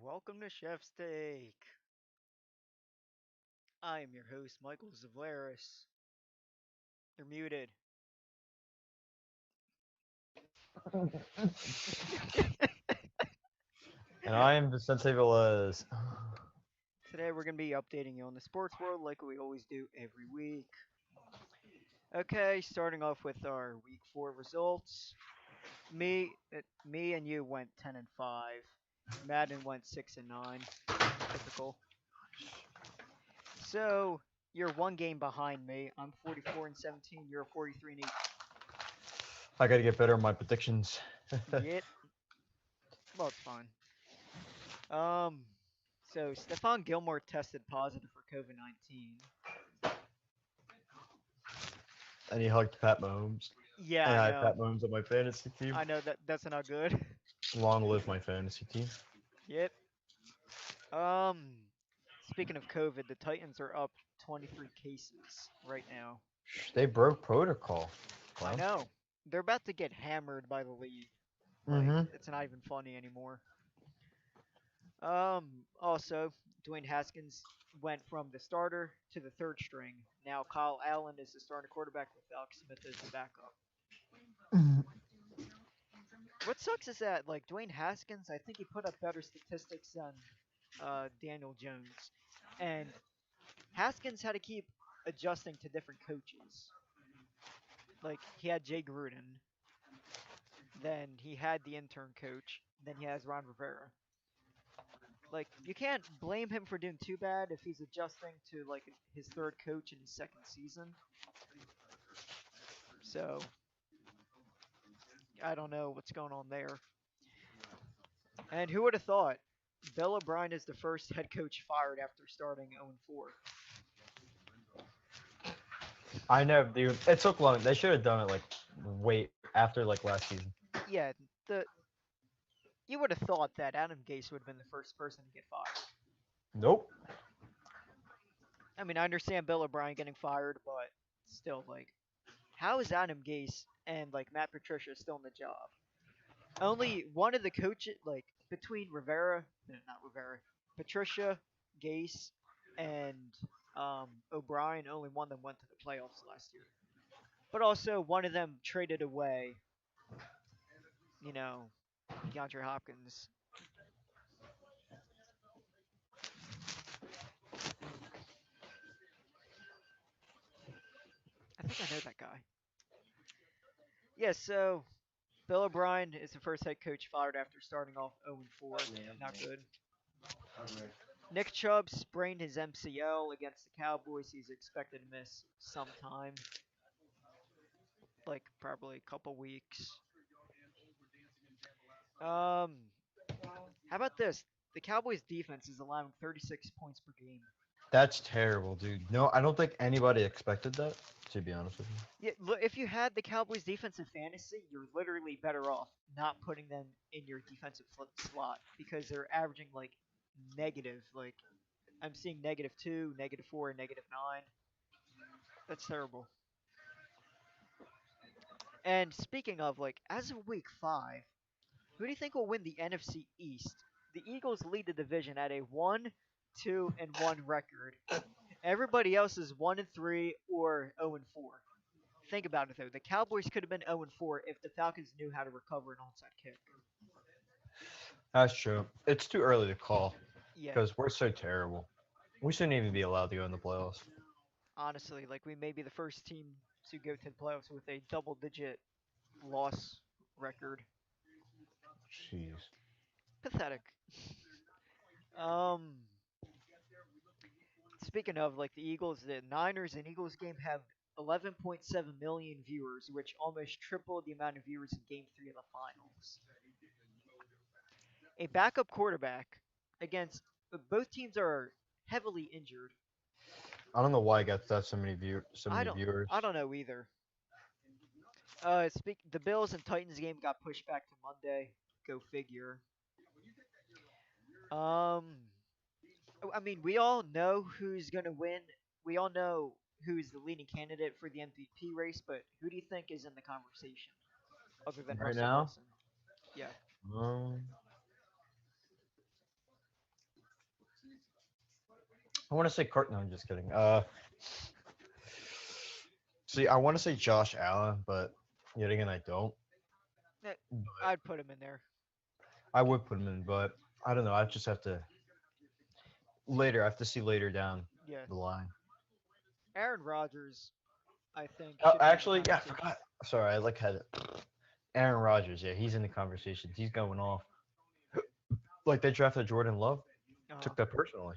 welcome to Chef Steak. I am your host, Michael Zavlaris. You're muted. And I am Vicente Velez. Today we're going to be updating you on the sports world like we always do every week. Okay, starting off with our week 4 results. Me and you went 10 and 5. Madden went 6 and 9. Typical. So, you're one game behind me. I'm 44 and 17. You're 43 and 8. I gotta get better at my predictions. Yep. Well, it's fine. Um, so Stephon Gilmore tested positive for COVID-19. And he hugged Pat Mahomes. Yeah, And I I have know. Pat Mahomes on my fantasy team. I know that's not good. Long live my fantasy team. Yep. Um, speaking of COVID, the Titans are up 23 cases right now. They broke protocol. I Well. know. They're about to get hammered by the league. Like, Mm-hmm. it's not even funny anymore. Also, Dwayne Haskins went from the starter to the third string. Now Kyle Allen is the starting quarterback with Alex Smith as the backup. What sucks is that like Dwayne Haskins, I think he put up better statistics than Daniel Jones, and Haskins had to keep adjusting to different coaches. Like he had Jay Gruden, then he had the intern coach, then he has Ron Rivera. Like you can't blame him for doing too bad if he's adjusting to like his third coach in his second season. So I don't know what's going on there. And who would have thought Bill O'Brien is the first head coach fired after starting 0-4? I know, dude. It took long. They should have done it like wait after like last season. Yeah, the you would have thought that Adam Gase would have been the first person to get fired. Nope. I mean, I understand Bill O'Brien getting fired, but still, like, how is Adam Gase and like Matt Patricia still in the job? Only one of the coaches, like between Rivera, no, not Rivera, Patricia, Gase, and O'Brien, only one of them went to the playoffs last year. But also, one of them traded away, you know, DeAndre Hopkins. I think I know that guy. Yeah, so Bill O'Brien is the first head coach fired after starting off 0-4. Not good. Nick Chubb sprained his MCL against the Cowboys. He's expected to miss some time, like probably a couple weeks. Um, how about this? The Cowboys defense is allowing 36 points per game. That's terrible, dude. No, I don't think anybody expected that, to be honest with Yeah, if you had the Cowboys defense in fantasy, you're literally better off not putting them in your defensive slot because they're averaging like negative. Like I'm seeing -2, -4, and -9. That's terrible. And speaking of like, as of week 5, who do you think will win the NFC East? The Eagles lead the division at a 1-2-1 record. Everybody else is 1-3 or 0-4. Think about it though. The Cowboys could have been 0-4 if the Falcons knew how to recover an onside kick. you. That's true. It's too early to call Yeah, because we're so terrible. We shouldn't even be allowed to go in the playoffs. honestly, like we may be the first team to go to the playoffs with a double-digit loss record. Jeez. Pathetic. Um, Speaking of like the Eagles, the Niners and Eagles game have 11.7 million viewers, which almost tripled the amount of viewers in Game 3 of the finals. A backup quarterback against both teams are heavily injured. I don't know why I got that so I many don't viewers. I don't know either. The Bills and Titans game got pushed back to Monday. Go figure. Um, I mean, we all know who's gonna win. We all know who's the leading candidate for the MVP race, but who do you think is in the conversation other than Right Russell now, Wilson? Yeah, um, I want to say Cart. No, I'm just kidding. See, I want to say Josh Allen, but yet again, I don't. Eh, But I'd put him in there. I would put him in, but I don't know. I just have to later. I have to see later down Yeah. the line. Aaron Rodgers, I think, should be in the Actually, yeah, I conversation. forgot. Sorry, I like had Aaron Rodgers. Yeah, he's in the conversations. He's going off. Like they drafted Jordan Love. Uh, Took that personally.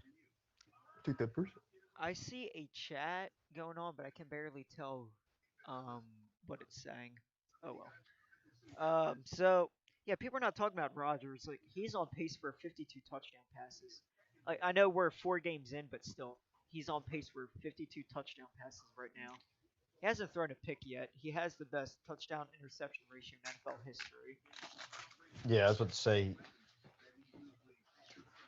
Took that personally. I see a chat going on, but I can barely tell um what it's saying. Oh well. So yeah, people are not talking about Rodgers. Like he's on pace for 52 touchdown passes. Like I know we're 4 games in, but still, he's on pace for 52 touchdown passes right now. He hasn't thrown a pick yet. He has the best touchdown interception ratio in NFL history. Yeah, I was about to say.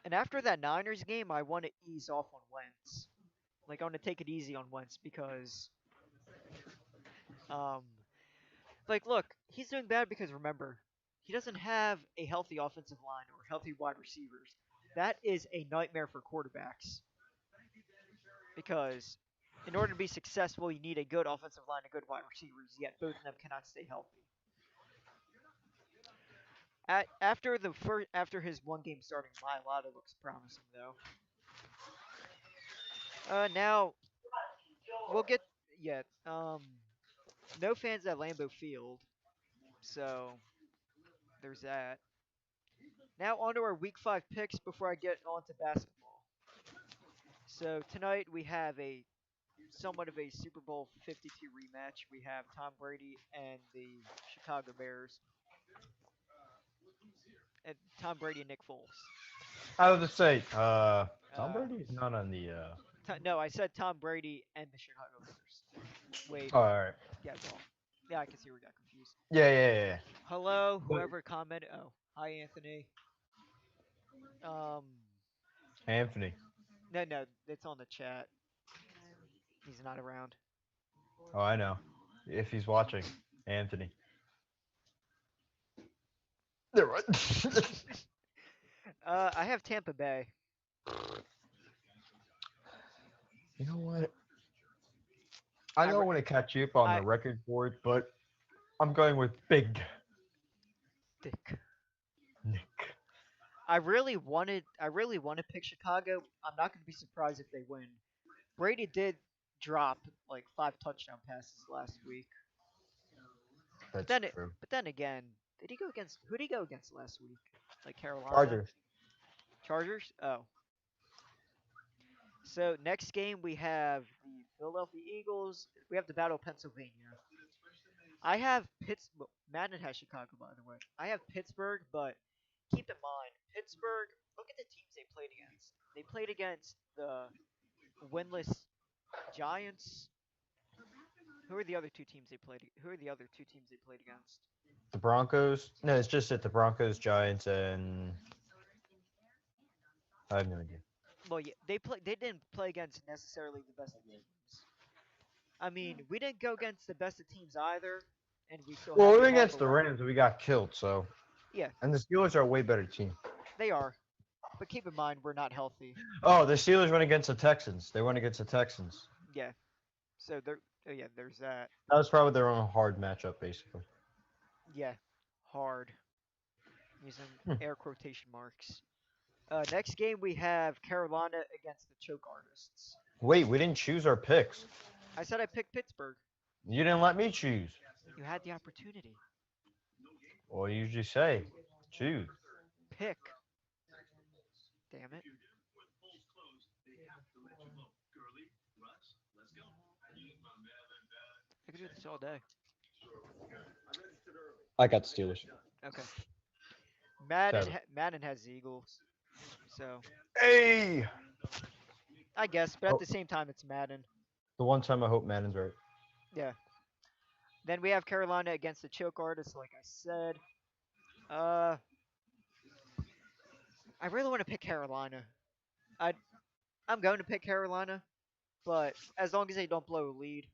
And after that Niners game, I want to ease off on Wentz. Like I want to take it easy on Wentz because um like look, he's doing bad because remember, he doesn't have a healthy offensive line or healthy wide receivers. That is a nightmare for quarterbacks because in order to be successful, you need a good offensive line and good wide receivers. Yet both of them cannot stay healthy. After his 1 game starting, Mailata looks promising though. Now we'll get yet. No fans at Lambeau Field, so there's that. Now on to our Week 5 picks before I get on to basketball. So tonight we have a somewhat of a Super Bowl 52 rematch. We have Tom Brady and the Chicago Bears, and Tom Brady and Nick Foles. I was to say. Tom Uh, Brady is not on the. no, I said Tom Brady and the Chicago Bears. Wait, Oh, all right. yeah, well, yeah, I can see we got confused. Yeah. Hello, But whoever commented. Oh, hi Anthony. Um, Anthony. no, it's on the chat. He's not around. Oh, I know. If he's watching, Anthony. They're right. I have Tampa Bay. You know what? I I, don't re- want to catch you up on the I, record board, but I'm going with Big Dick. Nick. I really want to pick Chicago. I'm not going to be surprised if they win. Brady did drop like 5 touchdown passes last week. But That's then it, true. but then again, did he go against who did he go against last week? Like Carolina, Chargers. Chargers? Oh. So next game we have the Philadelphia Eagles. We have the Battle of Pennsylvania. I have Pittsburgh. Madden has Chicago, by the way. I have Pittsburgh, but keep in mind, Pittsburgh. Look at the teams they played against. They played against the winless Giants. Who are the other two teams they played? Who are the other two teams they played against? The Broncos. No, it's just that the Broncos, Giants, and I have no idea. Well, yeah, they play. They didn't play against necessarily the best of teams. I mean, we didn't go against the best of teams either, and we still Well, had we to went have against a the win. Rams, and we got killed. So, Yeah, and the Steelers are a way better team. they are. But keep in mind, we're not healthy. Oh, the Steelers went against the Texans. They went against the Texans. Yeah. So there. Oh yeah, there's that. That was probably their own hard matchup, basically. Yeah, hard. Using Hmm. air quotation marks. Next game we have Carolina against the Choke Artists. Wait, we didn't choose our picks. I said I picked Pittsburgh. You didn't let me choose. You had the opportunity. Well, you usually say choose. Pick. Damn it. I could do this all day. I got the Steelers. Okay. Seven. Madden has the Eagles. So Hey! I guess, but at Oh, the same time, it's Madden. the one time I hope Madden's right. Yeah. Then we have Carolina against the Choke Artists, like I said. Uh, I really want to pick Carolina. I I'm going to pick Carolina, but as long as they don't blow a lead.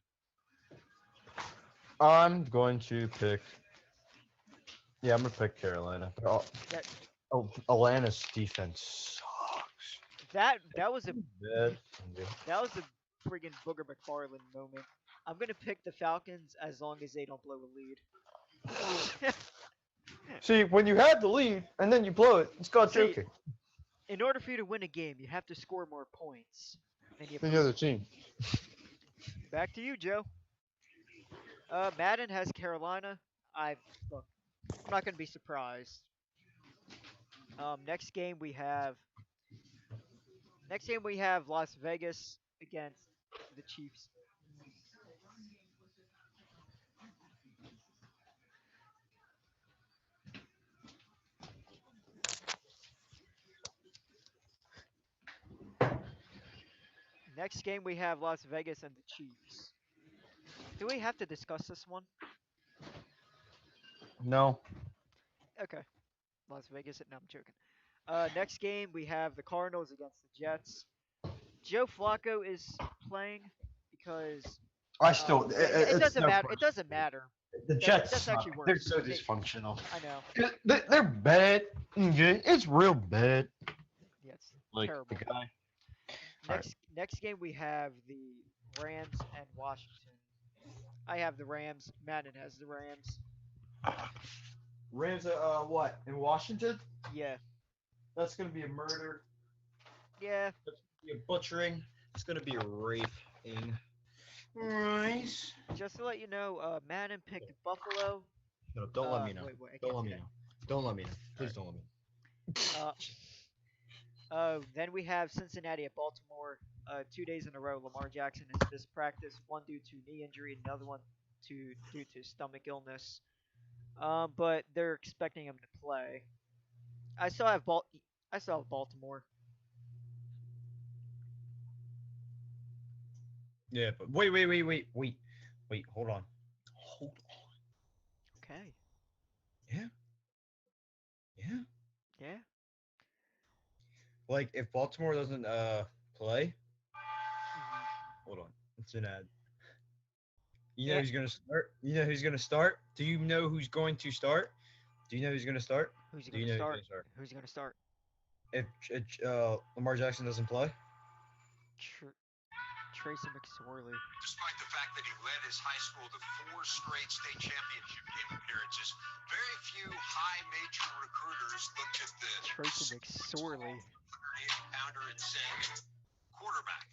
I'm going to pick. I'm gonna pick Carolina. That Oh, Atlanta's defense sucks. That was a Bad. that was a friggin' Booger McFarland moment. I'm gonna pick the Falcons as long as they don't blow a lead. See, when you have the lead and then you blow it, it's called See, joking. in order for you to win a game, you have to score more points than the The other opponent. team. Back to you, Joe. Madden has Carolina. I look. I'm not gonna be surprised. Next game we have. Next game we have Las Vegas against the Chiefs. Next game we have Las Vegas and the Chiefs. Do we have to discuss this one? No. Okay. Las Vegas. No, I'm joking. Next game we have the Cardinals against the Jets. Joe Flacco is playing because I still. it doesn't no matter. It question. doesn't matter. The Jets that's suck. actually worse. They're so They- dysfunctional. I know. They're bad. Okay? It's real bad. Yeah, it's Like terrible. the guy. Next game we have the Rams and Washington. I have the Rams. Madden has the Rams. Rams, what? In Washington? Yeah. That's gonna be a murder. Yeah. That's gonna be a butchering. It's gonna be a raping. Right. Just to let you know, Madden picked Buffalo. No, don't let me know. Wait, I Don't can't let see me know. Don't let me know. Please don't let me know. that. Then we have Cincinnati at Baltimore. 2 days in a row, Lamar Jackson has missed practice. One due to knee injury, another one due to stomach illness. But they're expecting him to play. I still have Baltimore. Yeah, but wait. Hold on. Hold on. Okay. Yeah. Yeah. Yeah. Like if Baltimore doesn't play, Mhm. hold on. It's an ad. You know Yeah. who's gonna start? You know who's gonna start? Do you know who's going to start? Do you know who's gonna start? Who's he Do you gonna know start? who's gonna start? Who's he gonna start? If Lamar Jackson doesn't play, Tracy McSorley. Despite the fact that he led his high school to 4 straight state championship game appearances, very few high major recruiters looked at the Tracy McSorley. 180-pounder and said, quarterback.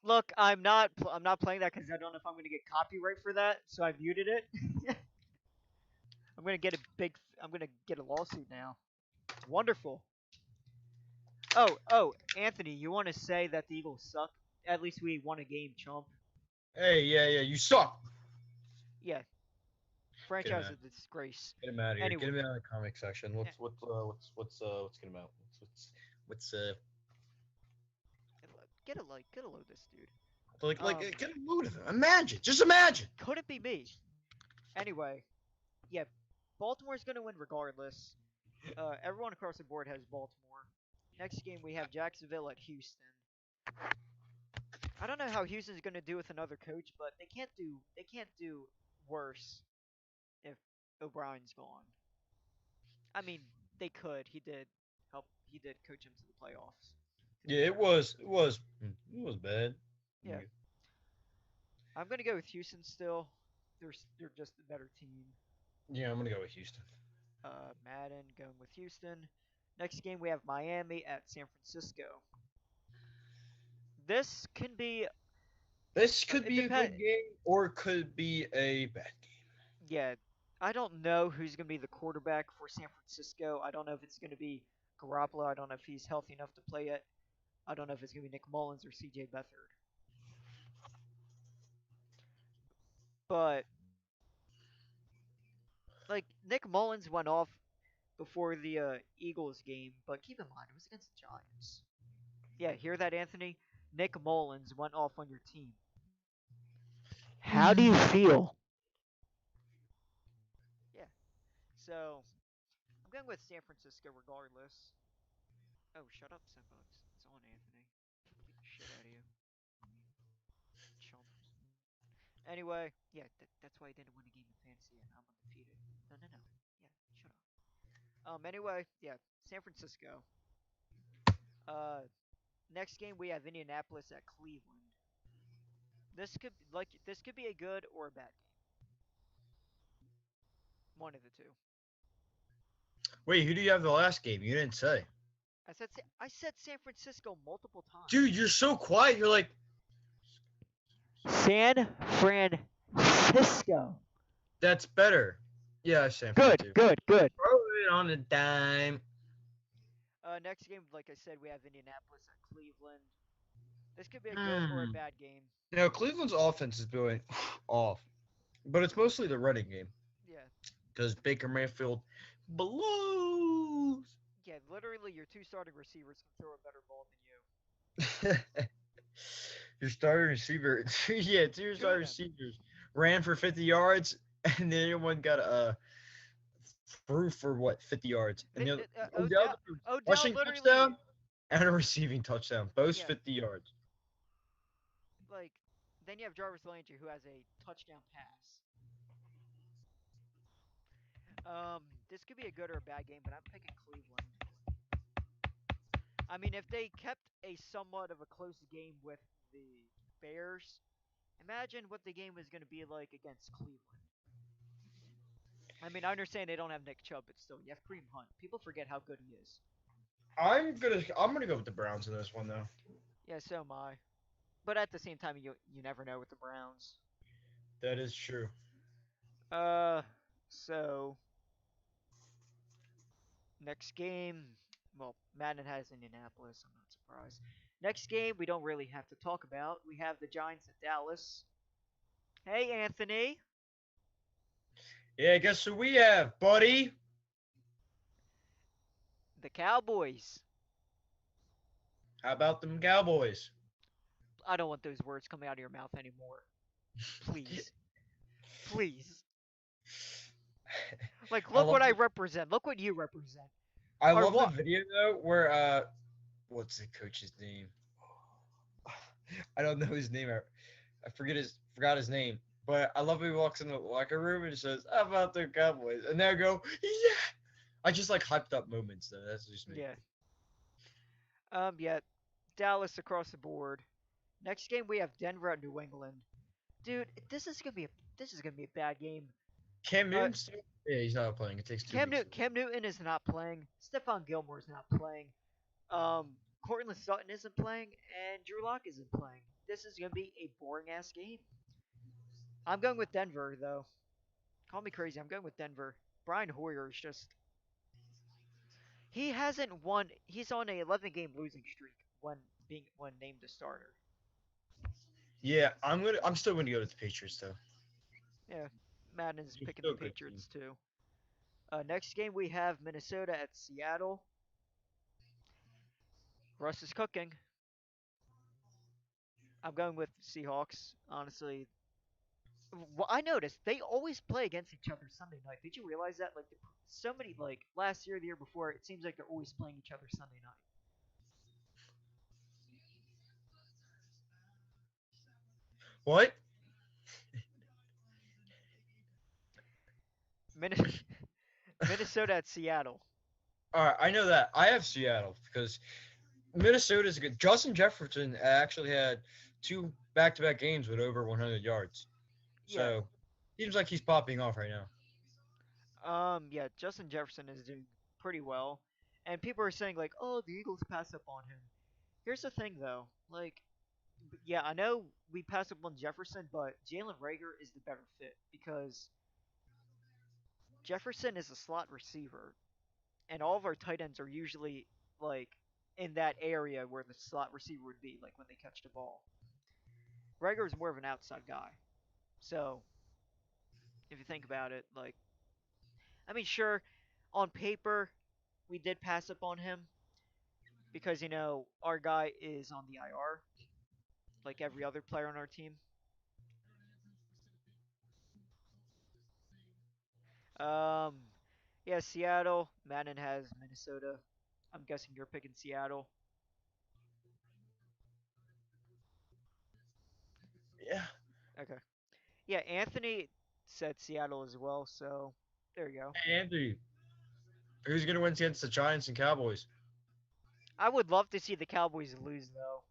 Look, I'm not playing that because I don't know if I'm gonna get copyright for that, so I muted it. I'm gonna get a lawsuit now. Wonderful. Oh, Anthony, you want to say that the Eagles suck? At least we won a game, chump. hey, yeah, you suck. Yeah. Franchise man. is a disgrace. Get him out of here. Anyway. Get him out of the comic section. What's get him out? What's Get a load, this dude. get a load of him. Imagine, just imagine. Couldn't be me. Anyway, yeah, Baltimore's gonna win regardless. Everyone across the board has Baltimore. Next game we have Jacksonville at Houston. I don't know how Houston's gonna do with another coach, but they can't do worse if O'Brien's gone. I mean, they could. He did coach him to the playoffs. Yeah, it was bad. Yeah. I'm gonna go with Houston still. They're just a better team. Yeah, I'm gonna go with Houston. Madden going with Houston. Next game we have Miami at San Francisco. This can be This could It be a depend- good game, or it could be a bad game. yeah. I don't know who's gonna be the quarterback for San Francisco. I don't know if it's gonna be Garoppolo. I don't know if he's healthy enough to play yet. I don't know if it's gonna be Nick Mullins or C.J. Beathard. But like Nick Mullins went off before the Eagles game, but keep in mind it was against the Giants. Yeah, hear that, Anthony? Nick Mullins went off on your team. How do you feel? Yeah. So I'm going with San Francisco regardless. Oh, shut up, Senbucks. It's on, Anthony. Beat the shit out of you. Chump. Anyway, yeah, that's why I didn't win a game of fantasy and I'm undefeated. No, no, no. Yeah, shut up. Anyway, yeah, San Francisco. Uh, next game we have Indianapolis at Cleveland. This could be a good or a bad game. One of the two. Wait, who do you have the last game? You didn't say. I said San Francisco multiple times. Dude, you're so quiet. You're like, San Francisco. that's better. Yeah, San Fran too. Good. Throw it on a dime. Next game, like I said, we have Indianapolis at Cleveland. This could be a good or a bad game. Now, Cleveland's offense is going off, but it's mostly the running game Yeah. because Baker Mayfield blows. Yeah, literally your two starting receivers can throw a better ball than you. Your starting receiver, yeah, two of starting them. receivers ran for 50 yards, and the other one got threw for what 50 yards, and the other Odell rushing literally, touchdown and a receiving touchdown, both Yeah. 50 yards. like, then you have Jarvis Landry who has a touchdown pass. This could be a good or a bad game, but I'm picking Cleveland. I mean, if they kept a somewhat of a close game with the Bears, imagine what the game is going to be like against Cleveland. I mean, I understand they don't have Nick Chubb, but still, you have Kareem Hunt. People forget how good he is. I'm gonna go with the Browns in this one though. Yeah, so am I. But at the same time, you never know with the Browns. That is true. So next game, well, Madden has Indianapolis. I'm not surprised. Next game, we don't really have to talk about. We have the Giants at Dallas. Hey, Anthony. Yeah, guess who we have, buddy? The Cowboys. How about them Cowboys? I don't want those words coming out of your mouth anymore. Please. Please. Like, look what I represent. Look what you represent. I Or love what? the video though where what's the coach's name? I don't know his name. I forgot his name. But I love when he walks in the locker room and says, "How about the Cowboys?" And they go, "Yeah." I just like hyped up moments though. That's just me. Yeah. Yeah. Dallas across the board. Next game we have Denver at New England. Dude, this is gonna be a bad game. Cam Newton, yeah, he's not playing. It takes 2 weeks. Cam Newton is not playing. Stephon Gilmore is not playing. Cortland Sutton isn't playing, and Drew Lock isn't playing. This is gonna be a boring ass game. I'm going with Denver though. Call me crazy. I'm going with Denver. Brian Hoyer is just. He hasn't won. He's on a 11-game losing streak when named a starter. Yeah, I'm still gonna go to the Patriots though. Yeah, Madden's He's picking still the a good Patriots too. Next game we have Minnesota at Seattle. Russ is cooking. I'm going with Seahawks. Honestly, well, I noticed they always play against each other Sunday night. Did you realize that? Like, so many, like last year, the year before, it seems like they're always playing each other Sunday night. What? Minnesota at Seattle. All right, I know that. I have Seattle because Minnesota's good. Justin Jefferson actually had 2 back-to-back games with over 100 yards. So, seems like he's popping off right now. Yeah, Justin Jefferson is doing pretty well, and people are saying like, "Oh, the Eagles pass up on him." Here's the thing, though. Like, yeah, I know we pass up on Jefferson, but Jalen Rager is the better fit because Jefferson is a slot receiver, and all of our tight ends are usually like in that area where the slot receiver would be, like when they catch the ball. Rager is more of an outside guy, so if you think about it, like, I mean, sure, on paper we did pass up on him because our guy is on the IR, like every other player on our team. Um, yeah, Seattle. Madden has Minnesota. I'm guessing you're picking Seattle. Yeah. Okay. Yeah, Anthony said Seattle as well, so there you go. Hey, Anthony, who's gonna win against the Giants and Cowboys? I would love to see the Cowboys lose, though.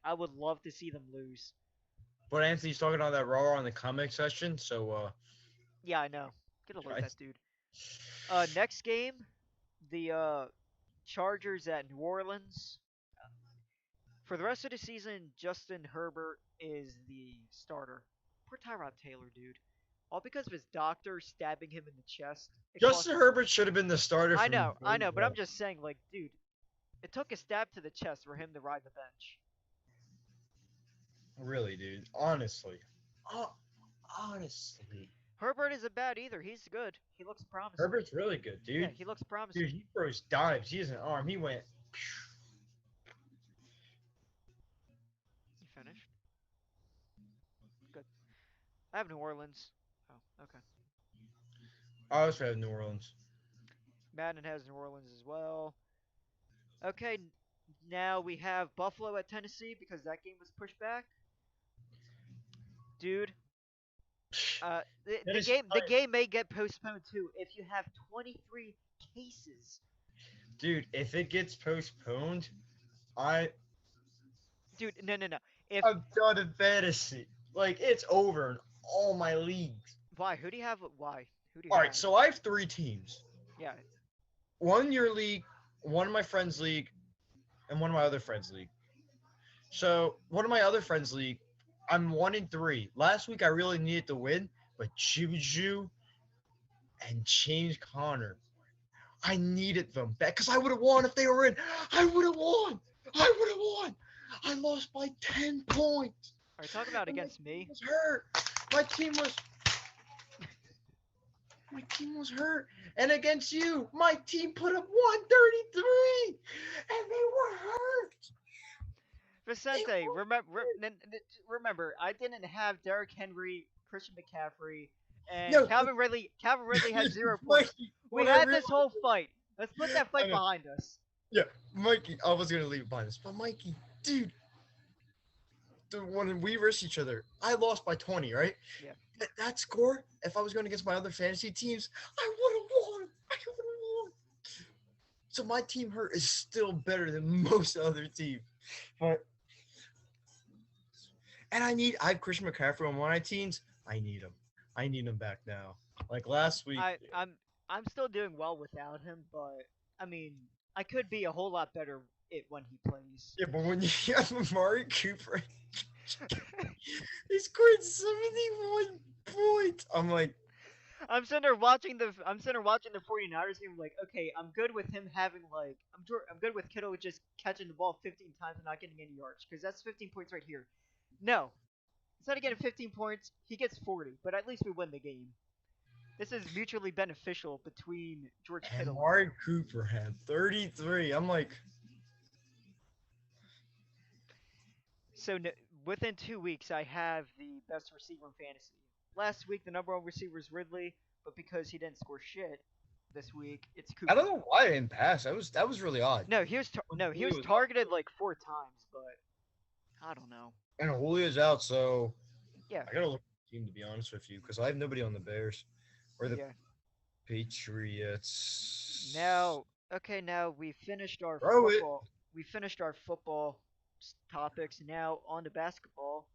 I would love to see them lose. But Anthony's talking on that Raw on the comic session, so Yeah, I know. Get a load of that Giants. dude. Next game, the Chargers at New Orleans. For the rest of the season, Justin Herbert is the starter. Poor Tyrod Taylor, dude. All because of his doctor stabbing him in the chest. It cost Justin Herbert should have been the starter. I from know, day but one. I'm just saying, like, dude, it took a stab to the chest for him to ride the bench. Really, dude. Honestly. Honestly. Herbert isn't bad either. He's good. He looks promising. Herbert's really good, dude. Yeah, he looks promising. Dude, he throws dimes. He has an arm. He went. You finished? Good. I have New Orleans. Oh, okay. I always have New Orleans. Madden has New Orleans as well. Okay, now we have Buffalo at Tennessee because that game was pushed back. Dude, the Tennessee game Titans. may get postponed too if you have 23 cases. Dude, if it gets postponed, Dude, no. If I'm done in fantasy. Like, it's over in all my leagues. why? Who do you have? Why? Who do you All have? right, so I have 3 teams. Yeah. One in your league, one in my friend's league, and one in my other friend's league. So, one of my other friend's league, I'm 1-3. Last week I really needed to win, but Juju and James Conner, I needed them back because I would have won if they were in. I would have won. I lost by 10 points. Are you talking about And against my team me? was hurt. My team was hurt. And against you, my team put up 133, and they were hurt. Vicente, remember, I didn't have Derrick Henry, Christian McCaffrey, and No, Calvin Ridley. Calvin Ridley had 0 points. Mikey, We what I had this whole realized- fight. Let's put that I fight know. behind us. Yeah, Mikey, I was gonna leave it behind us, but Mikey, dude, when we versus each other, I lost by 20, right? Yeah. That score, if I was going against my other fantasy teams, I would have won. So my team hurt is still better than most other teams, but and I have Christian McCaffrey on one of my teams. I need him. I need him back now. Like last week. I'm still doing well without him, but I mean, I could be a whole lot better when he plays. Yeah, but when you have Amari Cooper, he scored 71 points. I'm like, I'm sitting there watching the 49ers game. Like, okay, I'm good with him having like I'm good with Kittle just catching the ball 15 times and not getting any yards because that's 15 points right here. No, instead of getting 15 points, he gets 40. But at least we win the game. This is mutually beneficial between George and Kittle. Amari Cooper had 33. I'm like, So within 2 weeks, I have the best receiver in fantasy. Last week, the number 1 receiver was Ridley, but because he didn't score shit this week, it's Cooper. I don't know why I didn't pass. That was really odd. No, he was targeted like 4 times, but I don't know. And Julio's out, so Yeah. I gotta look at the team to be honest with you, because I have nobody on the Bears or the Yeah. Patriots. Now we finished our Throw it. football. We finished our football topics. Now on to basketball.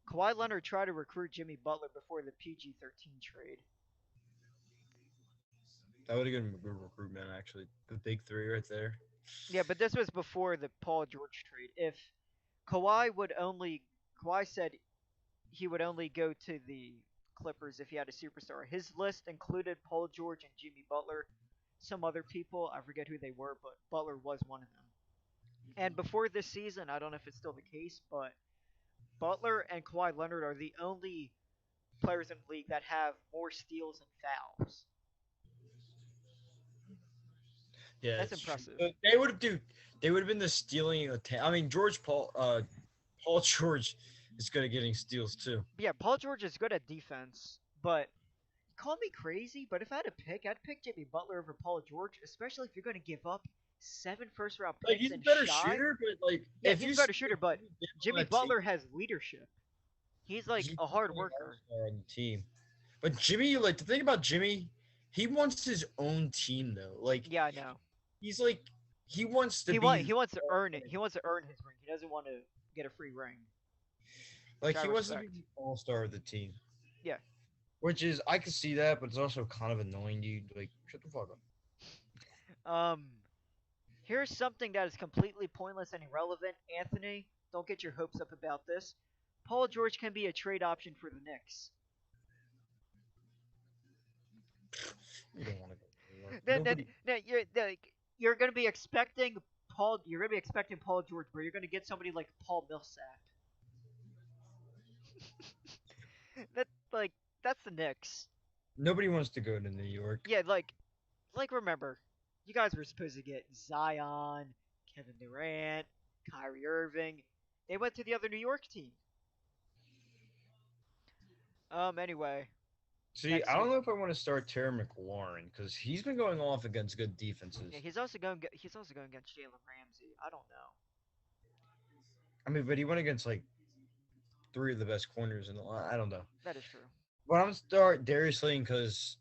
Kawhi Leonard tried to recruit Jimmy Butler before the PG-13 trade. That would have been a good recruitment, actually. The big 3 right there. Yeah, but this was before the Paul George trade. If Kawhi said he would only go to the Clippers if he had a superstar. His list included Paul George and Jimmy Butler. Some other people, I forget who they were, but Butler was one of them. And before this season, I don't know if it's still the case, but Butler and Kawhi Leonard are the only players in the league that have more steals and fouls. Yeah, That's it's true. impressive. But they would have been the stealing attack. I mean, Paul George is good at getting steals too. Yeah, Paul George is good at defense, but call me crazy, but if I had to pick, I'd pick Jimmy Butler over Paul George, especially if you're going to give up 7 first-round picks Like he's a and better shy. shooter, but like Yeah, if he's you a better shooter, but get on Jimmy that team- Butler has leadership. He's like He's a hard the worker. all-star on the team. But Jimmy, like the thing about Jimmy, he wants his own team though. Like Yeah, I know. he's like he wants to He be wants to earn it. He wants to earn his ring. He doesn't want to get a free ring, which like I he wants to be respect. the all-star of the team. Yeah. Which is I can see that, but it's also kind of annoying, dude. Like shut the fuck up. Um, here's something that is completely pointless and irrelevant. Anthony, don't get your hopes up about this. Paul George can be a trade option for the Knicks. You don't want to go. To New York. Then, Nobody. you're gonna be expecting Paul. You're gonna be expecting Paul George, but you're gonna get somebody like Paul Millsap. that like that's the Knicks. Nobody wants to go to New York. Yeah, remember, you guys were supposed to get Zion, Kevin Durant, Kyrie Irving. They went to the other New York team. Anyway, See, next I don't team. know if I want to start Terry McLaurin because he's been going off against good defenses. Yeah, he's also going. He's also going against Jalen Ramsey. I don't know. I mean, but he went against like three of the best corners in the line. I don't know. That is true. But I'm gonna start Darius Slayton because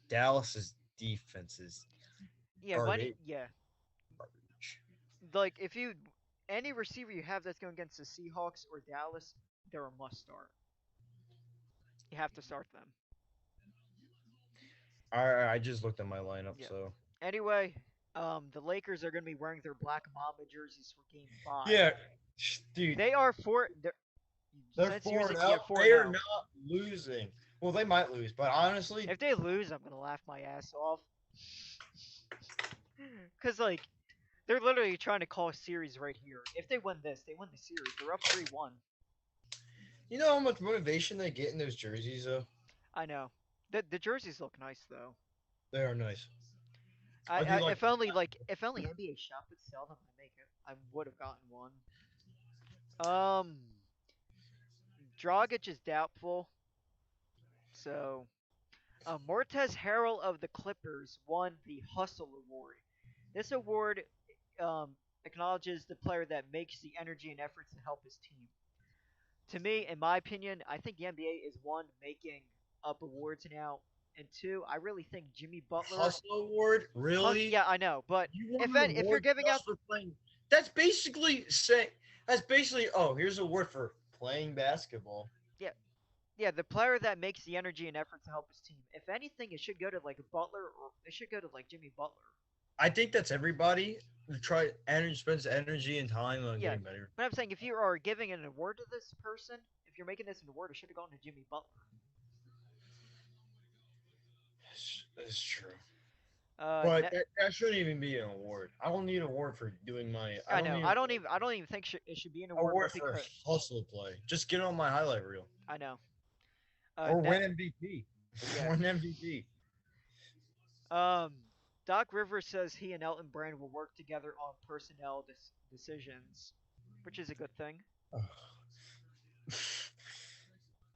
Dallas's defense is Yeah, garbage. yeah, like if you any receiver you have that's going against the Seahawks or Dallas, they're a must start. You have to start them. I just looked at my lineup, Yeah. so Anyway, the Lakers are going to be wearing their black Mamba jerseys for Game 5. yeah, dude, They are four. they're since 4 using- and yeah, out. 4 They are now. not losing. Well, they might lose, but honestly, If they lose, I'm gonna laugh my ass off. Cause like, they're literally trying to call a series right here. If they win this, they win the series. They're up 3-1. you know how much motivation they get in those jerseys, though. I know. The jerseys look nice though. They are nice. I do like If only NBA Shop would sell them, I would have gotten one. Dragic is doubtful. So, Mortez Harrell of the Clippers won the Hustle Award. This award acknowledges the player that makes the energy and efforts to help his team. To me, in my opinion, I think the NBA is one making up awards now, and two, I really think Jimmy Butler. Hustle Award, really? Yeah, I know, but You won if an you're award giving just out, for playing, that's basically saying oh, here's an award for playing basketball. yeah, the player that makes the energy and effort to help his team. If anything, it should go to like Butler, or it should go to like Jimmy Butler. I think that's everybody who spends energy and time on Yeah. getting better. But I'm saying if you are giving an award to this person, if you're making this an award, it should have gone to Jimmy Butler. That's true. Ne- But that shouldn't even be an award. I don't need an award for doing my. I know. need I don't even think it should be an award, award but for because hustle play. Just get on my highlight reel I know. or Ne- win MVP. Yeah. Win MVP. Doc Rivers says he and Elton Brand will work together on personnel decisions, which is a good thing.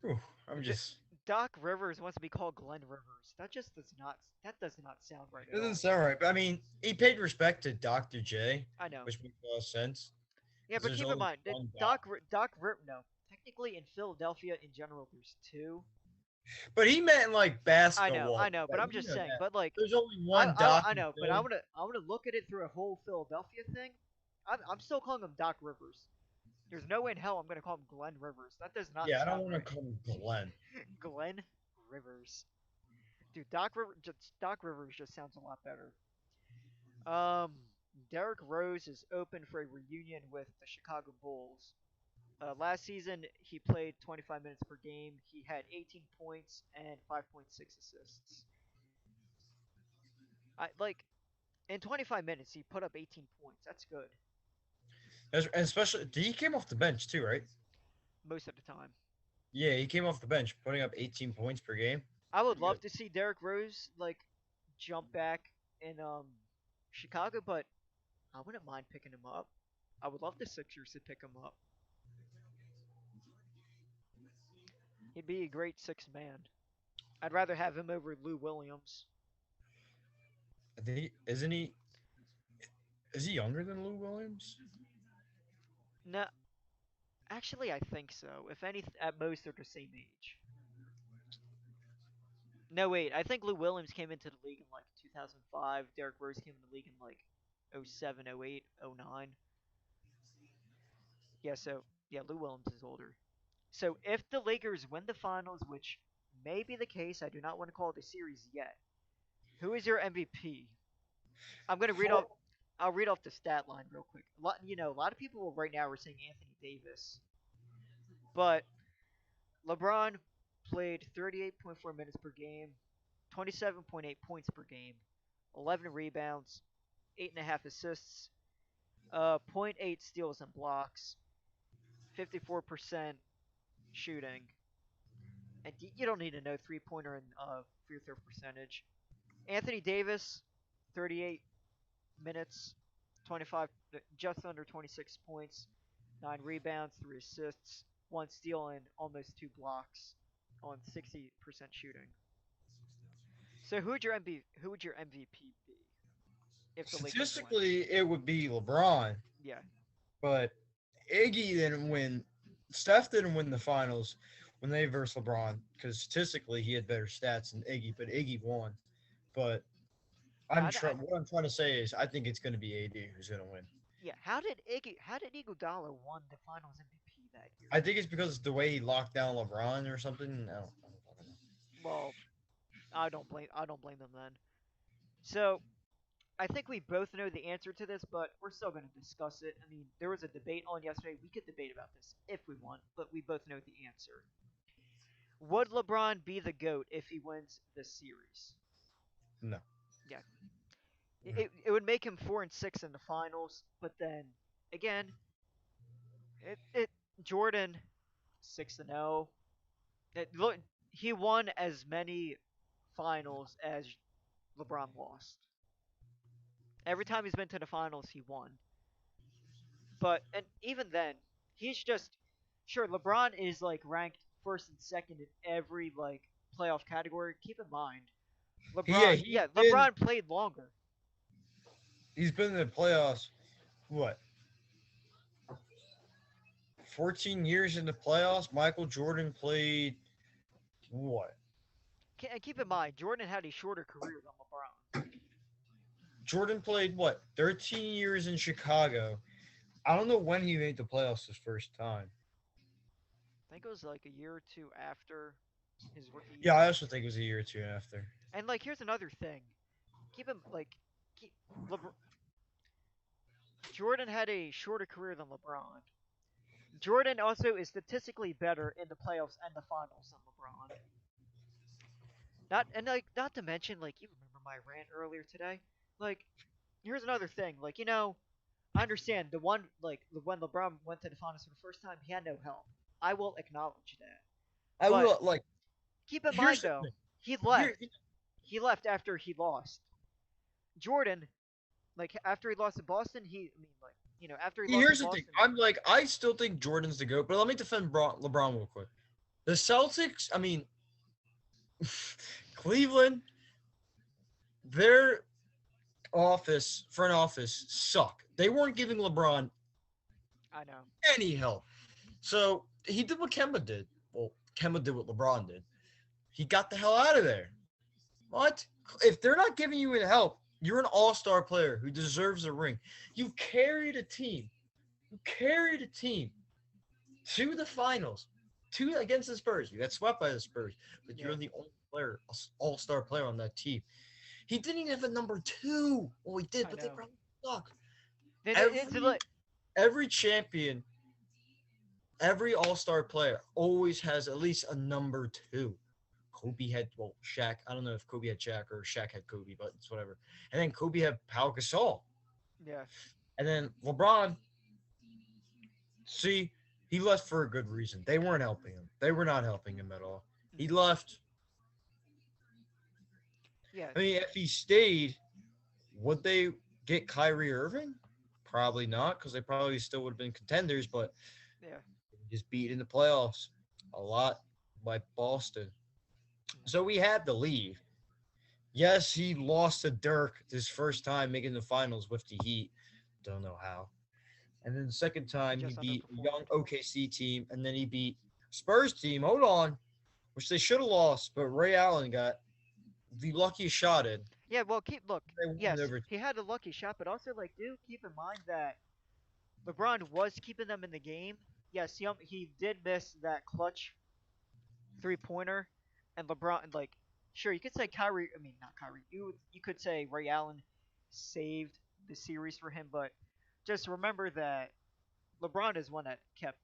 Whew, I'm J- just. Doc Rivers wants to be called Glenn Rivers. That just does not. That does not sound right It at all. doesn't sound right, but I mean, he paid respect to Dr. J, I know. which makes a lot of sense. Yeah, 'cause but there's keep in only mind, one no. Technically, in Philadelphia in general, there's two. But he meant like basketball. I know, but Like, I'm you just know saying. that. But like, There's only one Dr. I know, but J. I want to look at it through a whole Philadelphia thing. I'm still calling him Doc Rivers. There's no way in hell I'm gonna call him Glenn Rivers. That does not. Yeah, I don't sound want to right. call him Glenn. Glenn Rivers. Dude, Doc Rivers just sounds a lot better. Derrick Rose is open for a reunion with the Chicago Bulls. Last season, he played 25 minutes per game. He had 18 points and 5.6 assists. In 25 minutes, he put up 18 points. That's good And especially, he came off the bench too, right? most of the time. Yeah, he came off the bench, putting up 18 points per game. I would Pretty love good. to see Derrick Rose jump back in Chicago, but I wouldn't mind picking him up. I would love the Sixers to pick him up. He'd be a great sixth man. I'd rather have him over Lou Williams. I think isn't he? Is he younger than Lou Williams? No, Actually, I think so. If any, at most they're the same age. No, wait. I think Lou Williams came into the league in like 2005. Derrick Rose came in the league in like '07, '08, '09. Yeah, so yeah, Lou Williams is older. So if the Lakers win the finals, which may be the case, I do not want to call it a series yet. Who is your MVP? I'm gonna read For off. I'll read off the stat line real quick. A lot of people right now are saying Anthony Davis, but LeBron played 38.4 minutes per game, 27.8 points per game, 11 rebounds, 8.5 assists, point 0.8 steals and blocks, 54% shooting, and you don't need to know three-pointer and free throw percentage. Anthony Davis, 38 minutes, 25, just under 26 points, 9 rebounds, 3 assists, 1 steal, and almost 2 blocks on 60% shooting. So who would your MVP be if the Lakers won? statistically, it would be LeBron, Yeah, but Iggy didn't win. Steph didn't win the finals when they versed LeBron because statistically he had better stats than Iggy, but Iggy won. But yeah, what I'm trying to say is I think it's going to be AD who's going to win. yeah. How did Iguodala won the Finals MVP that year? I think it's because the way he locked down LeBron or something. I don't fucking know. Well, I don't blame them then. So I think we both know the answer to this, but we're still going to discuss it. I mean, there was a debate on yesterday. We could debate about this if we want, but we both know the answer. Would LeBron be the GOAT if he wins this series? No. Yeah. It would make him 4-6 in the finals, but then again, it Jordan 6-0. Look, he won as many finals as LeBron lost. Every time he's been to the finals, he won. But and even then, he's just sure LeBron is like ranked first and second in every like playoff category. Keep in mind, Yeah, LeBron played longer. he's been in the playoffs. What? 14 years in the playoffs. Michael Jordan played what? And keep in mind, Jordan had a shorter career than LeBron. Jordan played what? 13 years in Chicago. I don't know when he made the playoffs his first time. I think it was like a year or two after his rookie Yeah, year. I also think it was a year or two after. And like, here's another thing. Keep him like, keep, LeBron, Jordan had a shorter career than LeBron. Jordan also is statistically better in the playoffs and the finals than LeBron. Not to mention like you remember my rant earlier today. Like, here's another thing. Like, I understand the one like when LeBron went to the finals for the first time, he had no help. I will acknowledge that. I But will like. keep in mind Here's the though, thing. he left. Here, He left after he lost. Jordan, like after he lost to Boston, after he lost here's to the thing. Boston, I still think Jordan's the GOAT, but let me defend LeBron real quick. The Celtics, I mean, Cleveland, their front office suck. They weren't giving LeBron I know. any help. So he did what Kemba did. Well, Kemba did what LeBron did. He got the hell out of there. What? If they're not giving you any help, you're an all-star player who deserves a ring. You carried a team. You carried a team to the finals, against the Spurs. You got swept by the Spurs, but you're Yeah. the only player, all-star player on that team. He didn't even have a number 2. Well, he did, I but they know. probably suck. Every, Every champion, every all-star player always has at least a number 2. Kobe had, Shaq. I don't know if Kobe had Shaq or Shaq had Kobe, but it's whatever. And then Kobe had Pau Gasol. yeah. And then LeBron, see, he left for a good reason. They weren't helping him. They were not helping him at all. He left. Yeah. I mean, if he stayed, would they get Kyrie Irving? Probably not, because they probably still would have been contenders, but Yeah. just beat in the playoffs a lot by Boston. So we had to leave. Yes, he lost to Dirk his first time making the finals with the Heat. Don't know how. and then the second time he just beat a underperformed. young OKC team, and then he beat Spurs team. Hold on, which they should have lost, but Ray Allen got the luckiest shot in. Yeah, well, look. They won Yes, over. he had a lucky shot, but also like do keep in mind that LeBron was keeping them in the game. Yes, he did miss that clutch 3-pointer, and LeBron like sure you could say Kyrie. I mean not Kyrie. You could say Ray Allen saved the series for him, but just remember that LeBron is one that kept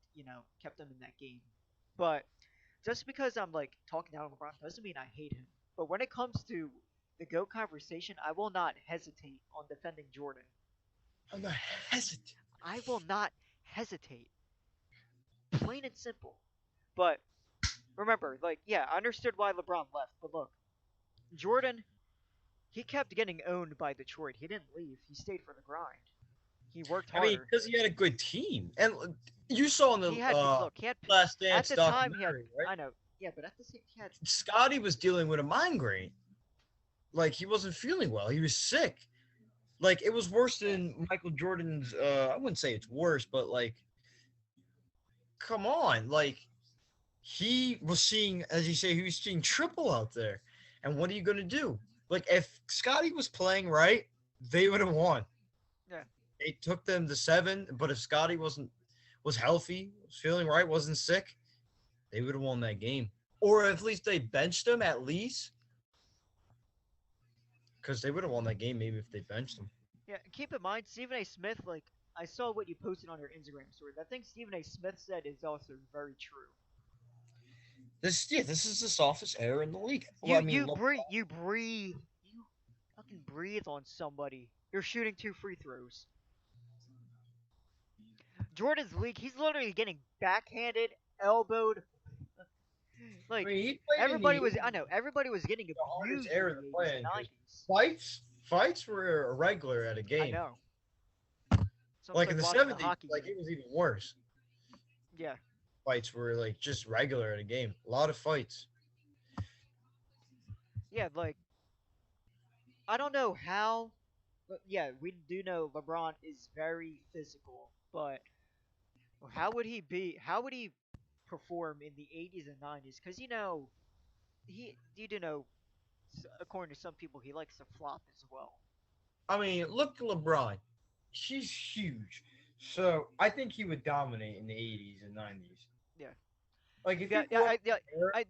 them in that game. But just because I'm like talking down on LeBron doesn't mean I hate him. But when it comes to the GOAT conversation, I will not hesitate on defending Jordan. I'm not hesitant. I will not hesitate. Plain and simple. But remember, like, yeah, I understood why LeBron left, but look, Jordan, he kept getting owned by Detroit. He didn't leave. He stayed for the grind. He worked I mean, harder. because he had a good team, and you saw in the He had look, he had Last at Dance the time he had documentary, right? I know. Yeah, but at the same he had Scotty was dealing with a migraine. Like he wasn't feeling well. He was sick. Like it was worse than Michael Jordan's. I wouldn't say it's worse, but like, come on, like he was seeing, as you say, he was seeing triple out there. And what are you gonna do? Like if Scotty was playing right, they would have won. Yeah. It took them to 7, but if Scotty was healthy, was feeling right, wasn't sick, they would have won that game. Or at least they benched him at least. Because they would have won that game maybe if they benched him. Yeah, keep in mind, Stephen A. Smith, like, I saw what you posted on your Instagram story. That thing Stephen A. Smith said is also very true. This is the softest air in the league. You Well, I mean, you breathe, you fucking breathe on somebody. You're shooting 2 free throws. Jordan's league, he's literally getting backhanded, elbowed. I Like mean, he played in everybody the was, I know, everybody was getting hardest abused era in to the play 80s in, and 'cause 90s. fights were a regular at a I game. know. It's Like in the watching a 70s, hockey like game. it was even worse. Yeah. Fights were like just regular at a game. A lot of fights. Yeah, like I don't know how, but yeah, we do know LeBron is very physical, but how would he be? How would he perform in the 80s and 90s? Because you do know, according to some people, he likes to flop as well. I mean, look at LeBron. He's huge. So I think he would dominate in the 80s and 90s. Yeah. Like if Yeah, you yeah, go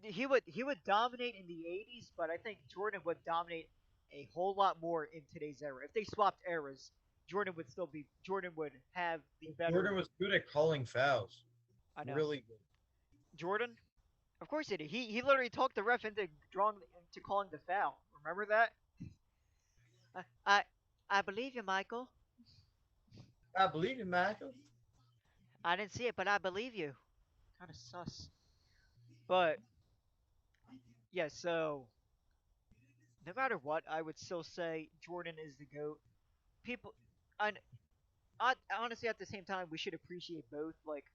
he would dominate in the 80s, but I think Jordan would dominate a whole lot more in today's era. If they swapped eras, Jordan would have the better. Jordan was good at calling fouls. I know. Really good. Jordan, of course he did. He literally talked the ref into calling the foul. Remember that? I I, I believe you, Michael. I believe in Michael. I didn't see it, but I believe you. Kind of sus. But yeah, so no matter what, I would still say Jordan is the goat. People, I, honestly at the same time we should appreciate both. Like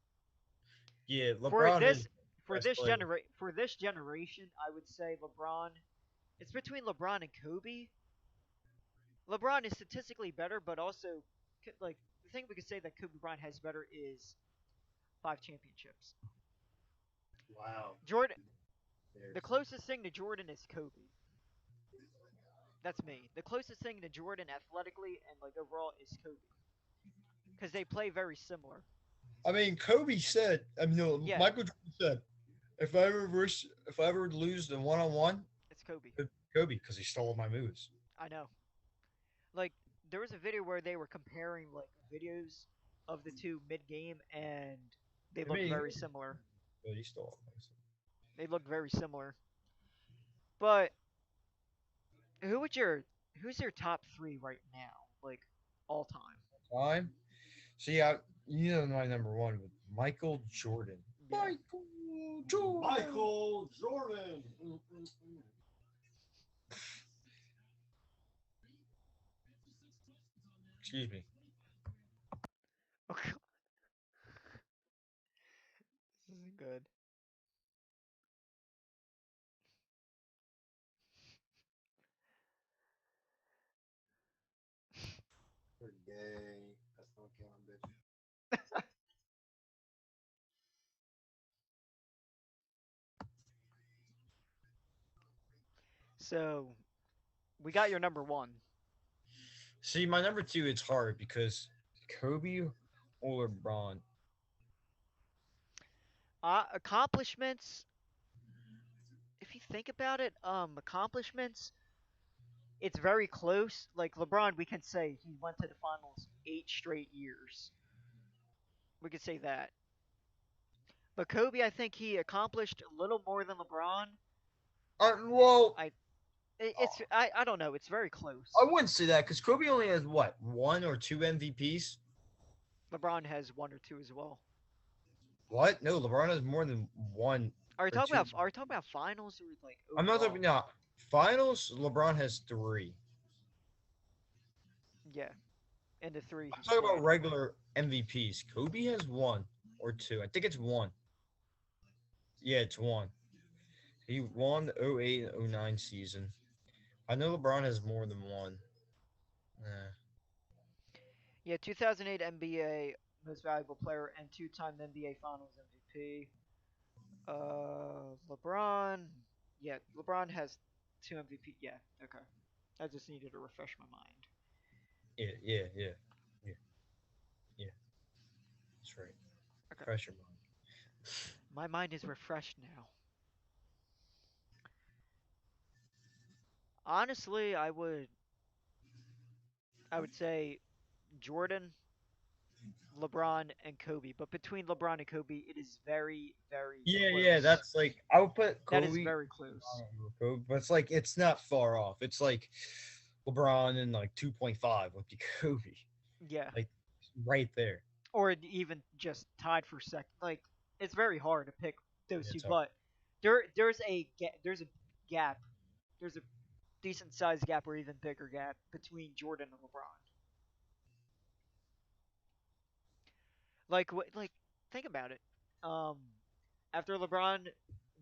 Yeah, for LeBron is this the best player. for this generation, I would say LeBron. It's between LeBron and Kobe. LeBron is statistically better, but also like the thing we could say that Kobe Bryant has better is 5 championships. Wow. Jordan, the closest thing to Jordan is Kobe. That's me. The closest thing to Jordan athletically and like overall is Kobe because they play very similar. I mean, Kobe said. I mean, no, Yeah. Michael Jordan said, if I ever lose the 1-on-1, It's Kobe. it's Kobe because he stole my moves. I know. Like there was a video where they were comparing like videos of the two mid game and they I looked mean, very similar. But he stole my moves. They looked very similar. But who's your top 3 right now? Like all time? Time. See, you know my number one with Michael Jordan. Yeah. Michael Jordan. Michael Jordan. Excuse me. Oh, God. This isn't good. You're gay. That's not count, bitch. So we got your number one. See, my number two, it's hard because Kobe or LeBron. Accomplishments. If you think about it, accomplishments. It's very close. Like LeBron, we can say he went to the finals 8 straight years. We could say that. But Kobe, I think he accomplished a little more than LeBron. Well, I don't know. It's very close. I wouldn't say that because Kobe only has what, one or two MVPs? LeBron has one or two as well. What? No, LeBron has more than one. Are you Or talking two. about? Are you talking about finals or like? I'm not overall? talking now. Finals, LeBron has three. Yeah, in the three. I'm he's talking about played. regular MVPs. Kobe has one or two. I think it's one. Yeah, it's one. He won the 08 and 09 season. I know LeBron has more than one. Nah. Yeah, 2008 NBA Most Valuable Player and two-time NBA Finals MVP. LeBron. Yeah, LeBron has two MVP. Yeah, okay. I just needed to refresh my mind. Yeah. That's right. Okay. Pressure mind. My mind is refreshed now. Honestly, I would say Jordan, LeBron, and Kobe. But between LeBron and Kobe, it is very, very Yeah. close. That's like I would put That Kobe. is very close. Kobe, but it's like it's not far off. It's like LeBron and like 2.5 would be Kobe, Yeah. like right there. Or even just tied for second. Like it's very hard to pick those Yeah, two, it's hard. but there's a gap. There's a decent sized gap or even bigger gap between Jordan and LeBron. Like what? Like think about it. Um, after LeBron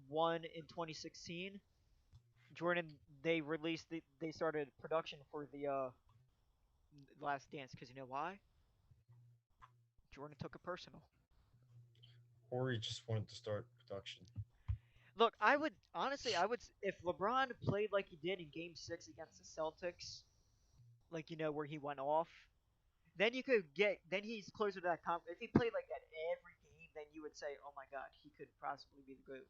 won in 2016, Jordan they started production for the Last Dance because you know why? Jordan took it personal. Or he just wanted to start production. Look, I would honestly, if LeBron played like he did in Game 6 against the Celtics, like where he went off, then then he's closer to that If he played like that every game, then you would say, oh my God, he could possibly be the GOAT.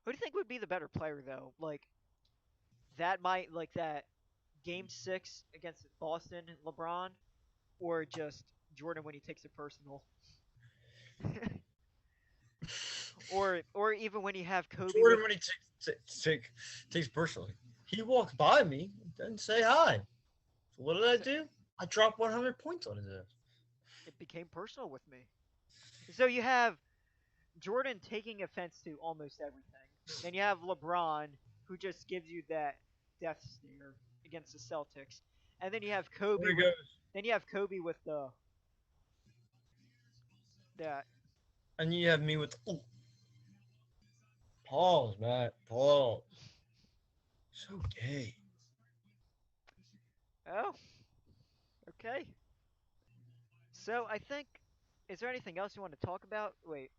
Who do you think would be the better player though? That Game 6 against Boston, LeBron, or just Jordan when he takes it personal, or even when you have Kobe with Jordan when he takes personally. He walked by me, didn't say hi. So what did I do? I dropped 100 points on his ass. it became personal with me. So you have Jordan taking offense to almost everything. Then you have LeBron, who just gives you that death stare against the Celtics. And then you have Kobe. There he With, goes. then you have Kobe with the that. And you have me with pause, Matt. Pause. So gay. Oh, okay. So I think, is there anything else you want to talk about? Wait,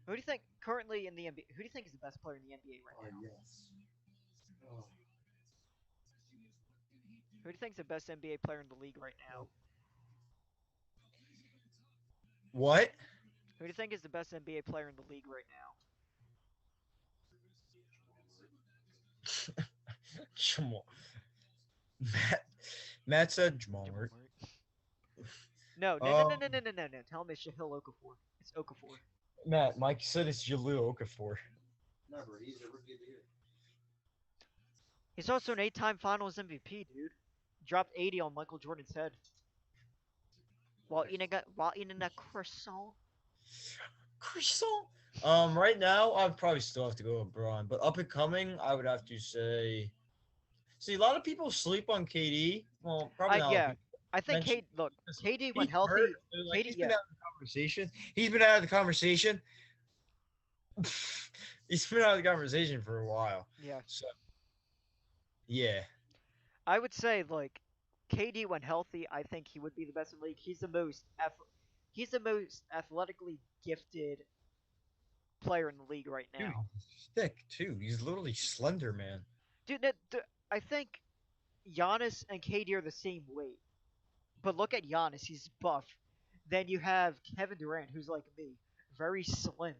who do you think currently in the NBA? Who do you think is the best player in the NBA right now? Yes. Oh, Who do you think is the best NBA player in the league right now? What? Who do you think is the best NBA player in the league right now? Jamal. Matt said Jamal Murray. No. Tell him it's Shahil Okafor. It's Okafor. Matt, Mike said it's Jaleel Okafor. never. He's a rookie of the year. He's also an 8-time Finals MVP, dude. Dropped 80 on Michael Jordan's head while eating a croissant. Croissant. Right now I'd probably still have to go with LeBron, but up and coming, I would have to say. See, a lot of people sleep on KD. Well, probably not. Yeah, I think mentioned- KD when He's healthy. hurt, so, like, KD, he's been yeah. out of the conversation. He's been out of the conversation. He's been out of the conversation for a while. Yeah, So, yeah. I would say KD when healthy. I think he would be the best in the league. He's the most athletically gifted player in the league right Dude, now. he's thick too. He's literally slender, man. dude. I think Giannis and KD are the same weight, but look at Giannis. He's buff. Then you have Kevin Durant, who's like me, very slim.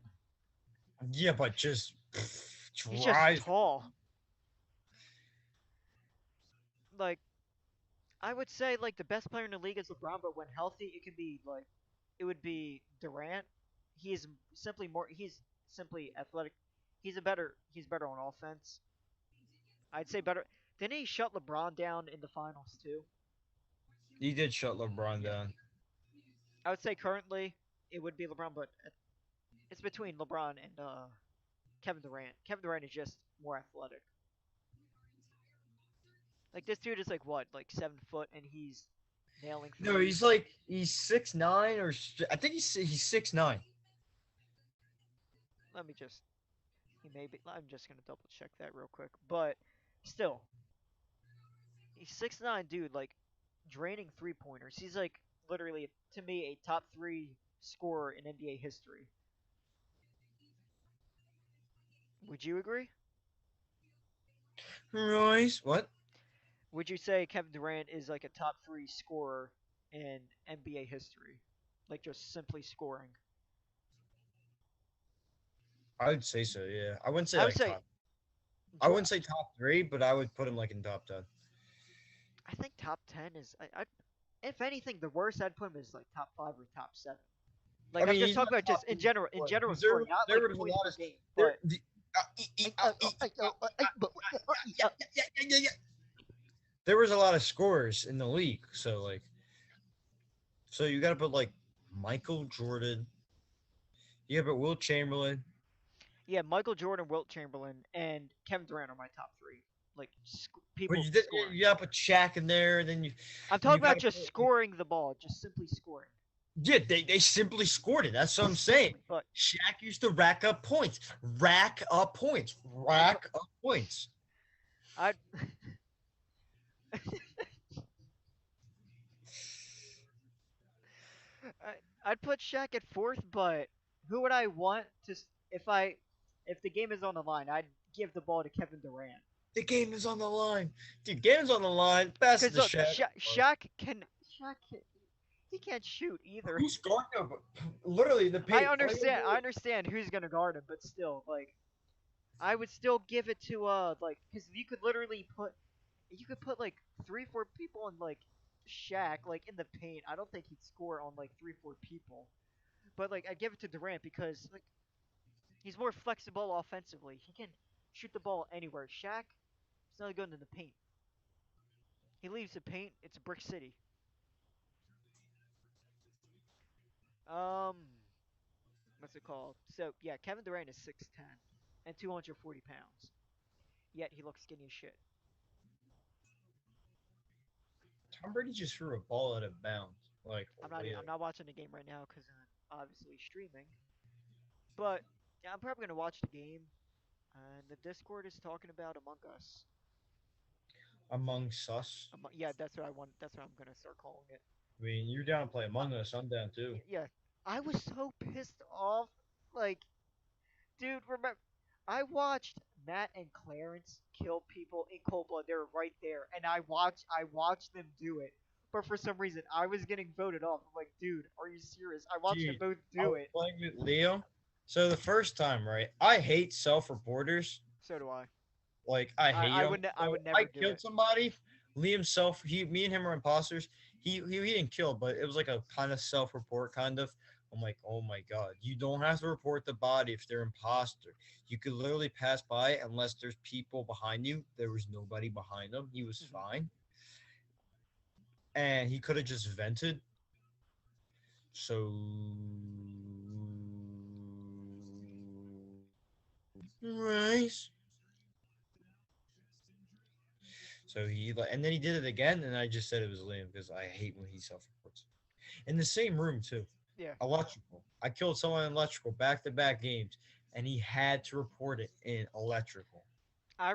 Yeah, but just He's just drives. tall. Like I would say, like the best player in the league is LeBron, but when healthy, it can be like it would be Durant. He is simply more. He's simply athletic. He's better on offense. I'd say better. Didn't he shut LeBron down in the finals too? He did shut LeBron down. I would say currently it would be LeBron, but it's between LeBron and Kevin Durant. Kevin Durant is just more athletic. Like this dude is like what, like 7 foot, and he's nailing No, threes. he's 6'9" I think he's 6'9". Let me just. He may be. I'm just gonna double check that real quick, but still, he's 6'9", dude. Like draining 3 pointers. He's like literally to me a top three scorer in NBA history. Would you agree? Royce, what? Would you say Kevin Durant is like a top three scorer in NBA history? Like just simply scoring. I would say so. Yeah, I wouldn't say I would like say. top. I wouldn't say top 3, but I would put him like in top 10. I think top 10 is. If anything, the worst I'd put him is like top 5 or top 7. Like I I'm mean, just he's talking not about just top in 3 general, in scoring, general 'cause there scoring, not there like was a points lot per of game, there. but There was a lot of scorers in the league, so like, so you got to put like Michael Jordan. You got to put Will Chamberlain. yeah, Michael Jordan, Wilt Chamberlain, and Kevin Durant are my top three. Like But people you did, scoring. you got to put Shaq in there, and then I'm talking about gotta just put- scoring the ball, just simply scoring. yeah, they simply scored it. That's what I'm saying. But Shaq used to rack up points, rack up points, rack up points. I I'd put Shaq at fourth, but who would I want to if the game is on the line? I'd give the ball to Kevin Durant. The game is on the line, dude. Game's on the line. Pass it Because to look, Shaq. Shaq can, he can't shoot either. Who's guarding him? Literally the paint. I understand who's gonna guard him, but still, like, I would still give it to like, because you could put like 3, 4 people on like Shaq like in the paint. I don't think he'd score on like 3, 4 people, but like I'd give it to Durant because like he's more flexible offensively. He can shoot the ball anywhere. Shaq, he's not good in the paint. He leaves the paint. It's a brick city. Um, what's it called? So yeah, Kevin Durant is 6'10" and 240 pounds. Yet he looks skinny as shit. Tom Brady just threw a ball out of bounds. Like I'm not watching the game right now because I'm obviously streaming. But yeah, I'm probably gonna watch the game. And the Discord is talking about Among Us. Among Us. Yeah, that's what I want. That's what I'm gonna start calling it. I mean, you're down to play Among Us. I'm down too. Yeah, I was so pissed off. Like, dude, remember, I watched Matt and Clarence kill people in cold blood. They were right there, and I watched them do it. But for some reason, I was getting voted off. I'm like, dude, are you serious? I watched them Dude, both I do was it. playing with Leo. So the first time, right? I hate self-reporters. So do I. Like I hate I them. would I So would never I do killed it. somebody. Me and him are imposters. He didn't kill, but it was like a kind of self-report kind of. I'm like, oh my god, you don't have to report the body if they're imposter. You could literally pass by unless there's people behind you. There was nobody behind him. He was Mhm. fine, and he could have just vented. So, right. So and then he did it again, and I just said it was Liam because I hate when he self-reports. In the same room too. Yeah. Electrical. I killed someone in electrical back-to-back games, and he had to report it in electrical. I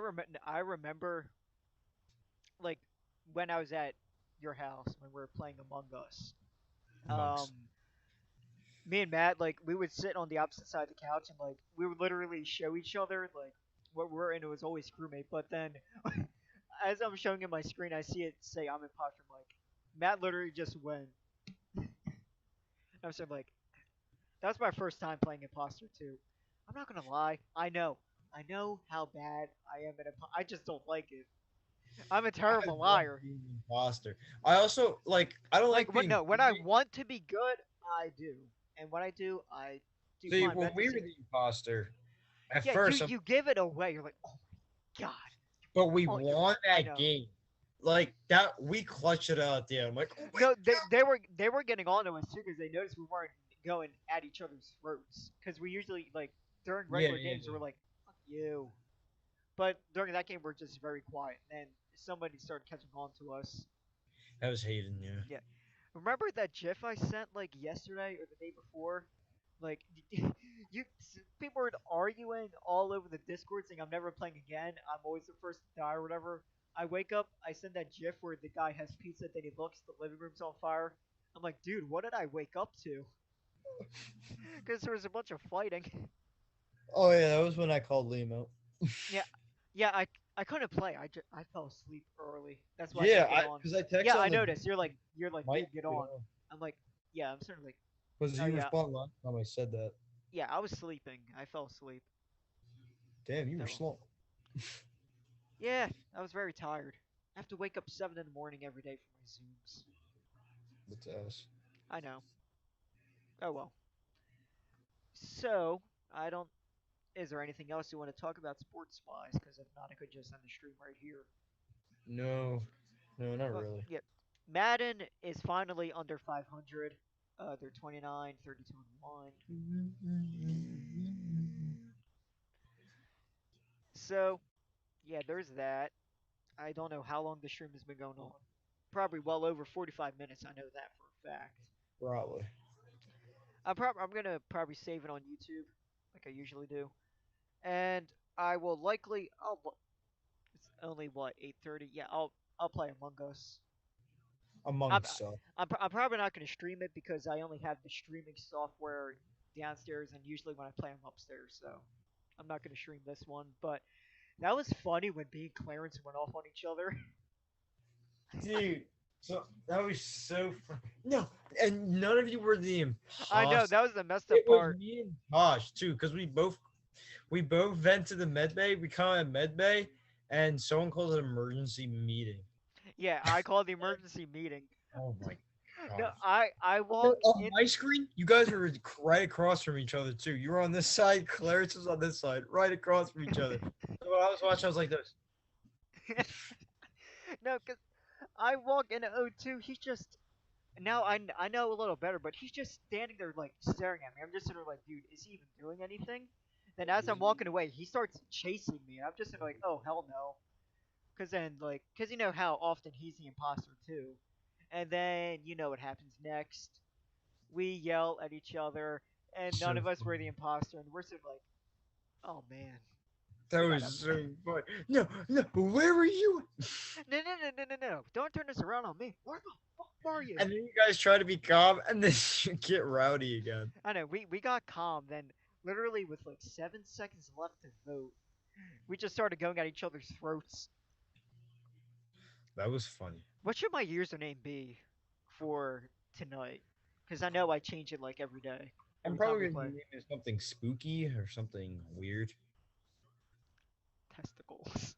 remember like when I was at your house when we were playing Among Us. Amongst. Me and Matt, like, we would sit on the opposite side of the couch and like we would literally show each other like what we're in, it was always crewmate. But then, as I'm showing in my screen, I see it say I'm imposter. I'm like, Matt literally just went. I'm sort of like, that was my first time playing imposter too. I'm not gonna lie. I know how bad I am at imposter. I just don't like it. I'm a I terrible love liar. being an imposter. I also like. I don't like being. When I want to be good, I do, and when I do, I do See, fine. when But we were the imposter, at yeah, first, you give it away. You're like, oh my god. but we Oh, yeah, won I that know. game. Like that, we clutched it out there. I'm like, oh my No, they were getting on to us too because they noticed we weren't going at each other's throats. Because we usually like during Yeah, regular yeah, games yeah. we're like, fuck you. But during that game we're just very quiet. And somebody started catching on to us. That was Hayden, yeah. Yeah. Remember that GIF I sent like yesterday or the day before? Like people were arguing all over the Discord saying I'm never playing again. I'm always the first to die or whatever. I wake up, I send that GIF where the guy has pizza, then he looks, the living room's on fire. I'm like, dude, what did I wake up to? Because there was a bunch of fighting. Oh yeah, that was when I called Liam out. Yeah, I couldn't play. I fell asleep early. That's why Yeah, I didn't get on. because I texted. Yeah, on I the noticed. You're like, mic, dude, get on. I'm like, yeah, I'm sort of like, because Oh, you yeah. responded last time I said that. yeah, I was sleeping. I fell asleep. Damn, you No. were slow. Yeah, I was very tired. I have to wake up 7 in the morning every day for my Zooms. That's ass. I know. Oh well. So, I don't. Is there anything else you want to talk about Sports Spies? Because if not, I could just end the stream right here. No, not But, really. yeah. Madden is finally under 500. They're 29, 32, and 1. So, yeah, there's that. I don't know how long the stream has been going on. Probably well over 45 minutes. I know that for a fact. Probably. I'm gonna probably save it on YouTube, like I usually do, and I will likely. It's only what 8:30. Yeah, I'll play Among Us. Among I'm Us. I'm probably not gonna stream it because I only have the streaming software downstairs, and usually when I play, I'm upstairs. So I'm not gonna stream this one. But that was funny when me and Clarence went off on each other. Dude, so that was so fun. No, and none of you were the imposter. I know that was the messed up It was part. me and Tosh too, because we both went to the med bay. We come at med bay, and someone called it an emergency meeting. Yeah, I called the emergency meeting. Oh my god. No, I No, walked on in. my screen, you guys were right across from each other too. You were on this side, Clarence was on this side, right across from each other. So when I was watching, I was like this. No, because I walk into O2, he's just now I know a little better, but he's just standing there like staring at me. I'm just sort of like, dude, is he even doing anything? Then as I'm walking away, he starts chasing me, and I'm just sort of like, oh hell no, because then because you know how often he's the imposter too, and then you know what happens next. We yell at each other, and none So of us were the funny. imposter, and we're sort of like, oh man. That We was gotta- so funny. No, where were you? No! Don't turn this around on me. Where the fuck are you? And then you guys try to be calm, and then you get rowdy again. I know, we got calm, then literally with like 7 seconds left to vote, we just started going at each other's throats. That was funny. What should my username be for tonight? Because I know I change it like every day. I'm every time probably we gonna play. name it something spooky or something weird. Testicles.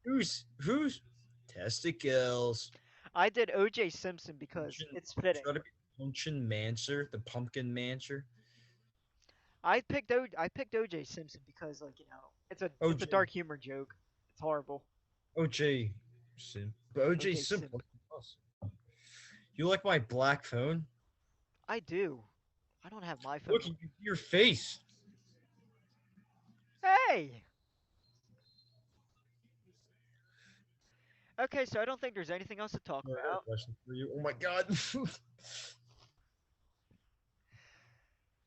Who's testicles? I did OJ Simpson because Pumpkin- it's fitting. Try to be Pumpkin Mancer, the Pumpkin Mancer. I picked OJ Simpson because like it's a OJ. dark humor joke. It's horrible. OJ Sim. OJ OJ Simple. You like my black phone? I do. I don't have my phone. Look at your face. Hey. Okay, so I don't think there's anything else to talk I got a about. question for you. Oh my god.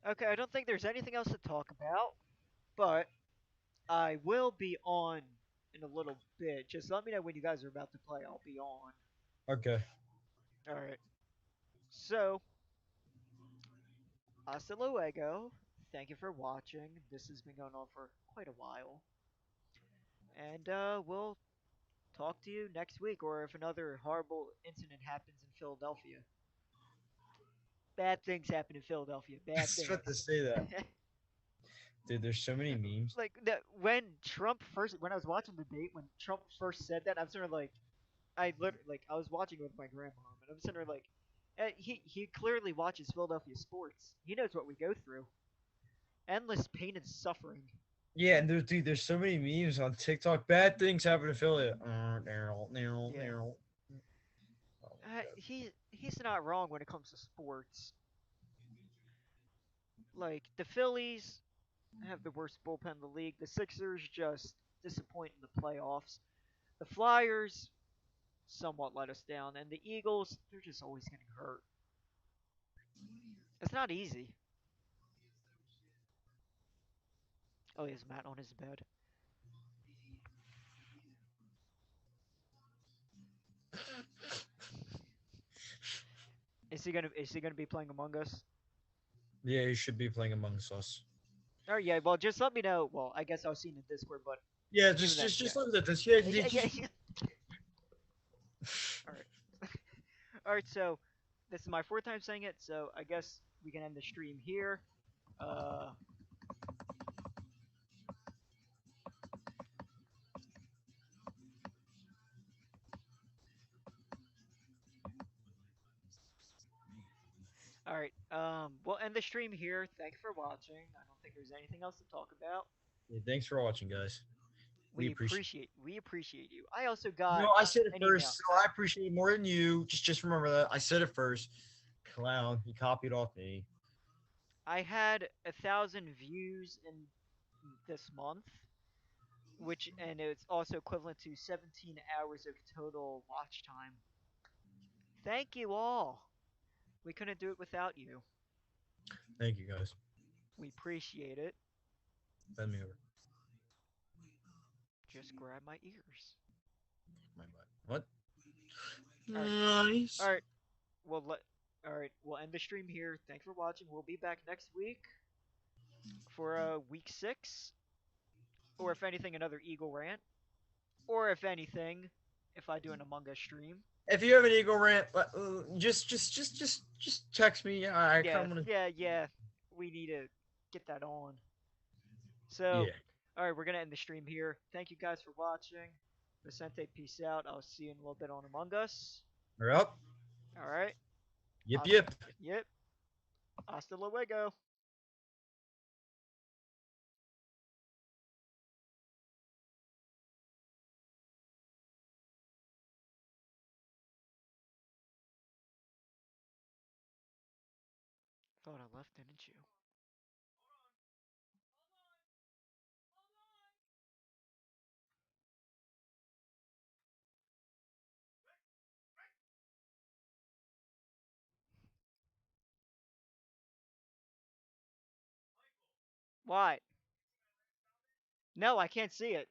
Okay, I don't think there's anything else to talk about, but I will be on in a little bit. Just let me know when you guys are about to play. I'll be on. Okay. All right. So, hasta luego. Thank you for watching. This has been going on for quite a while. And we'll talk to you next week, or if another horrible incident happens in Philadelphia. Bad things happen in Philadelphia. I Bad was things. about to say that. Dude, there's so many memes. Like when Trump first, when I was watching the debate, when Trump first said that, I'm sort of like, I was watching it with my grandma, and I'm sort of like, he clearly watches Philadelphia sports. He knows what we go through. Endless pain and suffering. Yeah, and there's so many memes on TikTok. Bad things happen to Philly. Yeah. Oh my God. He's not wrong when it comes to sports. Like the Phillies have the worst bullpen in the league. The Sixers just disappoint in the playoffs. The Flyers somewhat let us down, and the Eagles, they're just always getting hurt. It's not easy. Oh, is Matt on his bed? Is he gonna be playing Among Us? Yeah, you should be playing Amongst Us. Oh yeah, well just let me know. Well, I guess I'll see in the Discord, but Yeah, even just then, just just yeah. look at this. Yeah, Yeah, yeah, just- yeah. All right. All right, so this is my fourth time saying it, so I guess we can end the stream here. Uh, all right. We'll end the stream here. Thanks for watching. I don't think there's anything else to talk about. Yeah, thanks for watching, guys. We appreciate. We appreciate you. I also got No, I said it an email. first, so I appreciate it more than you. Just remember that I said it first. Clown, he copied off me. I had 1,000 views in this month, and it's also equivalent to 17 hours of total watch time. Thank you all. We couldn't do it without you. Thank you, guys. We appreciate it. Bend me over. Just grab my ears. My butt. What? Alright. Nice. All right. All right. We'll end the stream here. Thanks for watching. We'll be back next week for week 6, or if anything, another Eagle rant, or if anything, if I do an Among Us stream. If you have an Eagle rant, just text me. I Yeah, kind of want to. yeah. We need to get that on. So, Yeah. all right, we're gonna end the stream here. Thank you guys for watching. Vicente, peace out. I'll see you in a little bit on Among Us. We're up. All right. Yip Hasta- yip. Yep. Hasta luego. Thought I left, didn't you? Why? No, I can't see it.